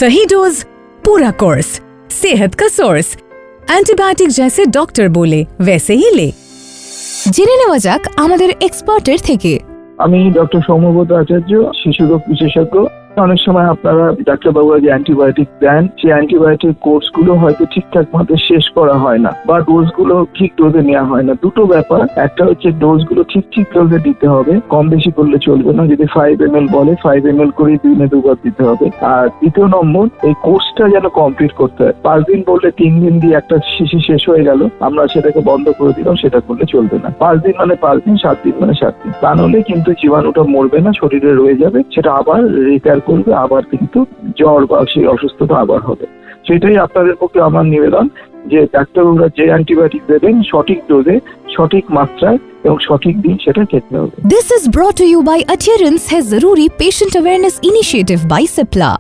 सही डोज पूरा कोर्स, सेहत का सोर्स। অ্যান্টিবায়োটিক जैसे डॉक्टर बोले वैसे ही ले। জেনে নেওয়া যাক আমাদের এক্সপার্টের থেকে। আমি ডক্টর সৌম্যব্রত আচার্য, শিশু রোগ বিশেষজ্ঞ। অনেক সময় আপনারা ডাক্তারবাবুরা যে অ্যান্টিবায়োটিক দেন, সেই অ্যান্টিবায়োটিক কোর্স গুলো হয়তো ঠিকঠাক মতো শেষ করা হয় না, বা ডোজ গুলো ঠিক ডোজে নেওয়া হয় না। দুটো ব্যাপার, একটা হচ্ছে ডোজ গুলো ঠিক ডোজে দিতে হবে, কম বেশি করলে চলবে না। যদি 5 ml বলে 5 ml করে দিনে 2 বার দিতে হবে। আর দ্বিতীয় নম্বর, এই কোর্সটা যেন কমপ্লিট করতে হয়। 5 দিন বললে 3 দিন দিয়ে একটা শিশি শেষ হয়ে গেল, আমরা সেটাকে বন্ধ করে দিলাম, সেটা করলে চলবে না। 5 দিন মানে 5 দিন, 7 দিন মানে 7 দিন। তা নাহলে কিন্তু জীবাণুটা মরবে না, শরীরে রয়ে যাবে, সেটা আবার রিপেয়ার করবে, আবার কিন্তু জ্বর বা সেই অসুস্থতা আবার হবে। সেটাই আপনাদের পক্ষে আমার নিবেদন যে ডাক্তারবাবুরা যে অ্যান্টিবায়োটিক দেবেন সঠিক ডোজে, সঠিক মাত্রায় এবং সঠিক দিন সেটা খেতে হবে। This is brought to you by Adherence है जरूरी patient awareness initiative by Cipla।